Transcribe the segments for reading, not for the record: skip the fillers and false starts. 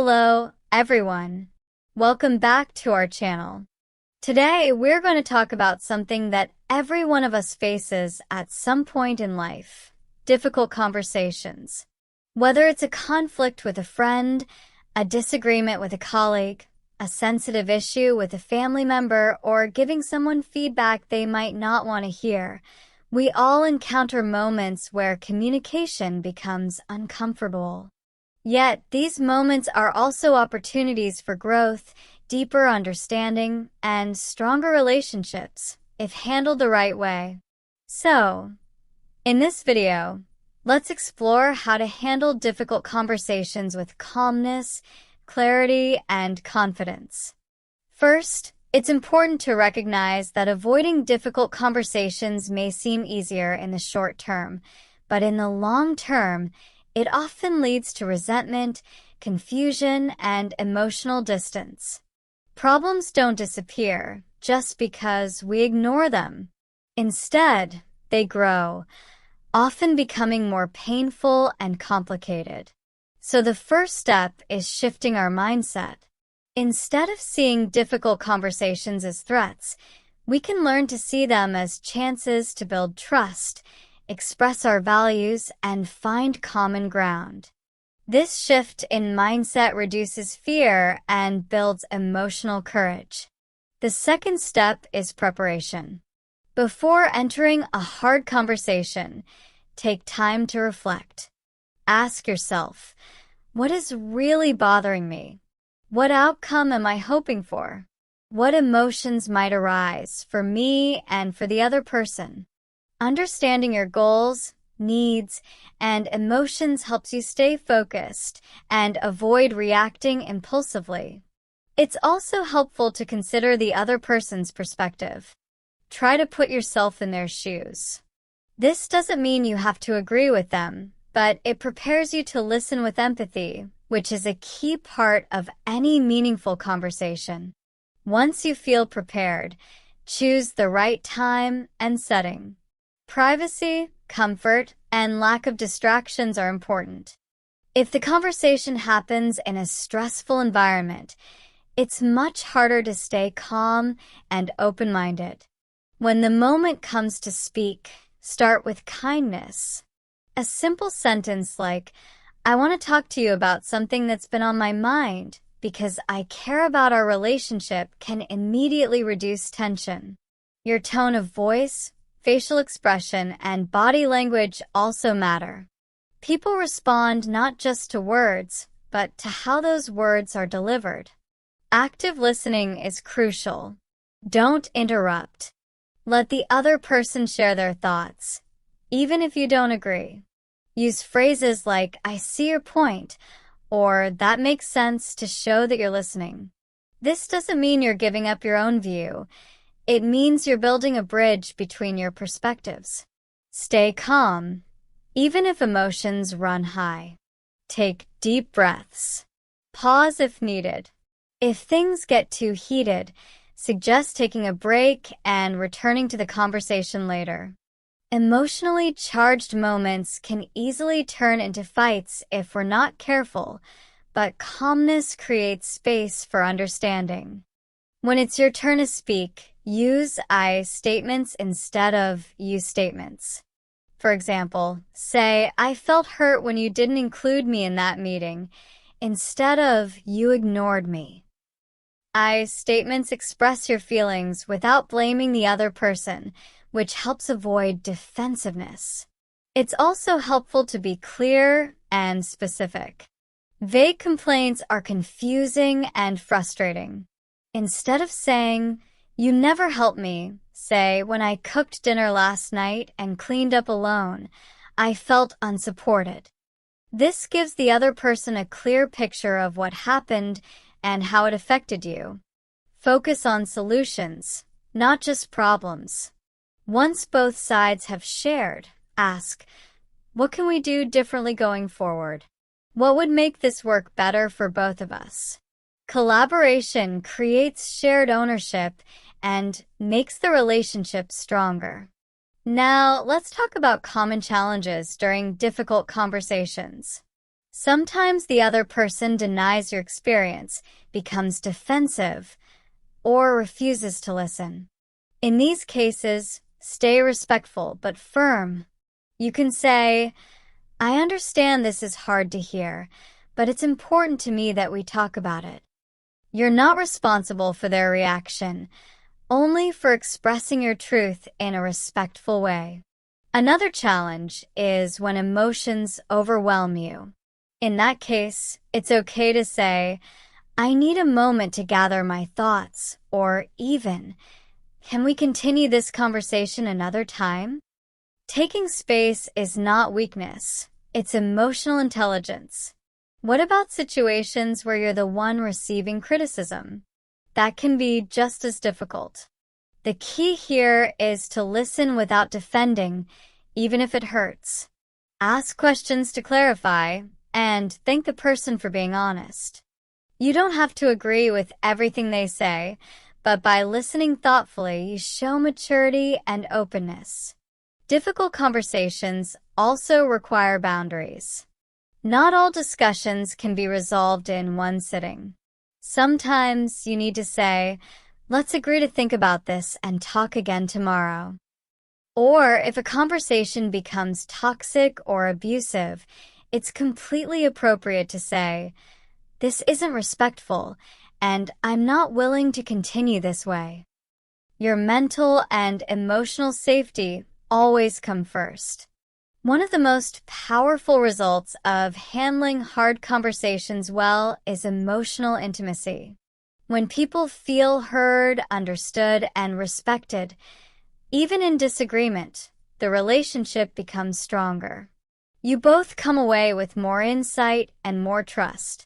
Hello, everyone. Welcome back to our channel. Today, we're going to talk about something that every one of us faces at some point in life: difficult conversations. Whether it's a conflict with a friend, a disagreement with a colleague, a sensitive issue with a family member, or giving someone feedback they might not want to hear, we all encounter moments where communication becomes uncomfortable. Yet, these moments are also opportunities for growth, deeper understanding, and stronger relationships, if handled the right way. So, in this video, let's explore how to handle difficult conversations with calmness, clarity, and confidence. First, it's important to recognize that avoiding difficult conversations may seem easier in the short term, but in the long term, it often leads to resentment, confusion, and emotional distance. Problems don't disappear just because we ignore them. Instead, they grow, often becoming more painful and complicated. So the first step is shifting our mindset. Instead of seeing difficult conversations as threats, we can learn to see them as chances to build trust, express our values, and find common ground. This shift in mindset reduces fear and builds emotional courage. The second step is preparation. Before entering a hard conversation, take time to reflect. Ask yourself, what is really bothering me? What outcome am I hoping for? What emotions might arise for me and for the other person? Understanding your goals, needs, and emotions helps you stay focused and avoid reacting impulsively. It's also helpful to consider the other person's perspective. Try to put yourself in their shoes. This doesn't mean you have to agree with them, but it prepares you to listen with empathy, which is a key part of any meaningful conversation. Once you feel prepared, choose the right time and setting. Privacy, comfort, and lack of distractions are important. If the conversation happens in a stressful environment, it's much harder to stay calm and open-minded. When the moment comes to speak, start with kindness. A simple sentence like, "I want to talk to you about something that's been on my mind because I care about our relationship," can immediately reduce tension. Your tone of voice, facial expression, and body language also matter. People respond not just to words, but to how those words are delivered. Active listening is crucial. Don't interrupt. Let the other person share their thoughts, even if you don't agree. Use phrases like, "I see your point," or "that makes sense," to show that you're listening. This doesn't mean you're giving up your own view. It means you're building a bridge between your perspectives. Stay calm, even if emotions run high. Take deep breaths. Pause if needed. If things get too heated, suggest taking a break and returning to the conversation later. Emotionally charged moments can easily turn into fights if we're not careful, but calmness creates space for understanding. When it's your turn to speak, use I statements instead of you statements. For example, say, "I felt hurt when you didn't include me in that meeting," instead of "you ignored me." I statements express your feelings without blaming the other person, which helps avoid defensiveness. It's also helpful to be clear and specific. Vague complaints are confusing and frustrating. Instead of saying, "You never help me," say, "When I cooked dinner last night and cleaned up alone, I felt unsupported." This gives the other person a clear picture of what happened and how it affected you. Focus on solutions, not just problems. Once both sides have shared, ask, "What can we do differently going forward? What would make this work better for both of us?" Collaboration creates shared ownership and makes the relationship stronger. Now, let's talk about common challenges during difficult conversations. Sometimes the other person denies your experience, becomes defensive, or refuses to listen. In these cases, stay respectful but firm. You can say, "I understand this is hard to hear, but it's important to me that we talk about it." You're not responsible for their reaction, only for expressing your truth in a respectful way. Another challenge is when emotions overwhelm you. In that case, it's okay to say, "I need a moment to gather my thoughts," or even, "Can we continue this conversation another time?" Taking space is not weakness, it's emotional intelligence. What about situations where you're the one receiving criticism? That can be just as difficult. The key here is to listen without defending, even if it hurts. Ask questions to clarify, and thank the person for being honest. You don't have to agree with everything they say, but by listening thoughtfully, you show maturity and openness. Difficult conversations also require boundaries. Not all discussions can be resolved in one sitting. Sometimes you need to say, "Let's agree to think about this and talk again tomorrow." Or if a conversation becomes toxic or abusive, it's completely appropriate to say, "This isn't respectful, and I'm not willing to continue this way." Your mental and emotional safety always come first. One of the most powerful results of handling hard conversations well is emotional intimacy. When people feel heard, understood, and respected, even in disagreement, the relationship becomes stronger. You both come away with more insight and more trust.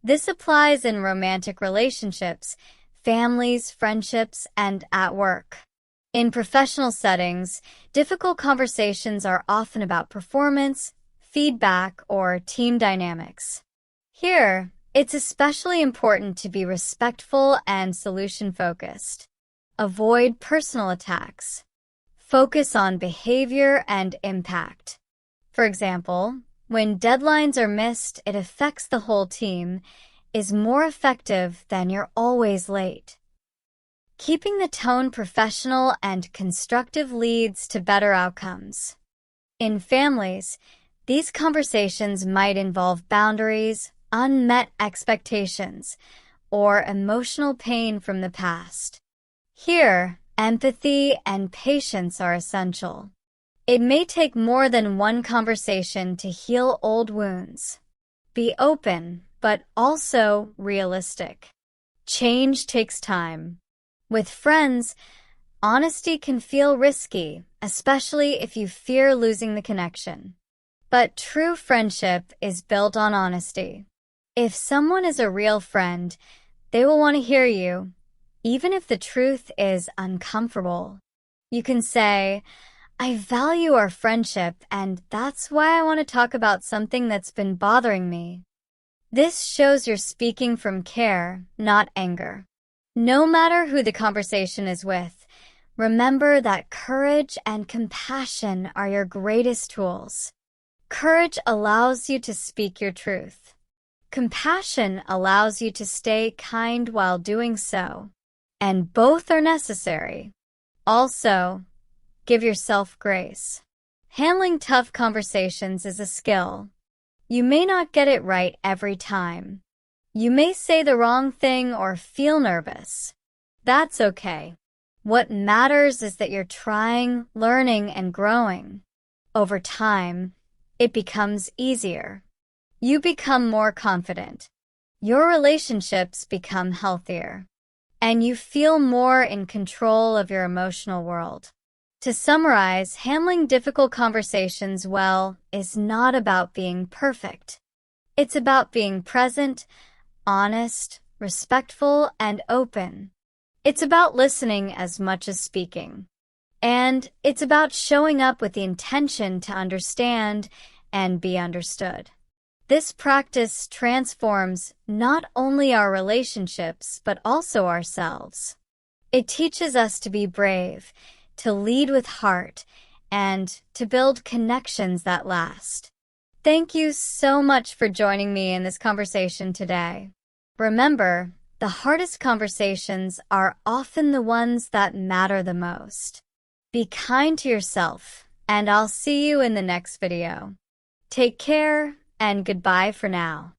This applies in romantic relationships, families, friendships, and at work. In professional settings, difficult conversations are often about performance, feedback, or team dynamics. Here, it's especially important to be respectful and solution-focused. Avoid personal attacks. Focus on behavior and impact. For example, when deadlines are missed, it affects the whole team, is more effective than "you're always late." Keeping the tone professional and constructive leads to better outcomes. In families, these conversations might involve boundaries, unmet expectations, or emotional pain from the past. Here, empathy and patience are essential. It may take more than one conversation to heal old wounds. Be open, but also realistic. Change takes time. With friends, honesty can feel risky, especially if you fear losing the connection. But true friendship is built on honesty. If someone is a real friend, they will want to hear you, even if the truth is uncomfortable. You can say, "I value our friendship, and that's why I want to talk about something that's been bothering me." This shows you're speaking from care, not anger. No matter who the conversation is with, remember that courage and compassion are your greatest tools. Courage allows you to speak your truth. Compassion allows you to stay kind while doing so. And both are necessary. Also, give yourself grace. Handling tough conversations is a skill. You may not get it right every time. You may say the wrong thing or feel nervous. That's okay. What matters is that you're trying, learning, and growing. Over time, it becomes easier. You become more confident. Your relationships become healthier. And you feel more in control of your emotional world. To summarize, handling difficult conversations well is not about being perfect. It's about being present, honest, respectful, and open. It's about listening as much as speaking. And it's about showing up with the intention to understand and be understood. This practice transforms not only our relationships, but also ourselves. It teaches us to be brave, to lead with heart, and to build connections that last. Thank you so much for joining me in this conversation today. Remember, the hardest conversations are often the ones that matter the most. Be kind to yourself, and I'll see you in the next video. Take care, and goodbye for now.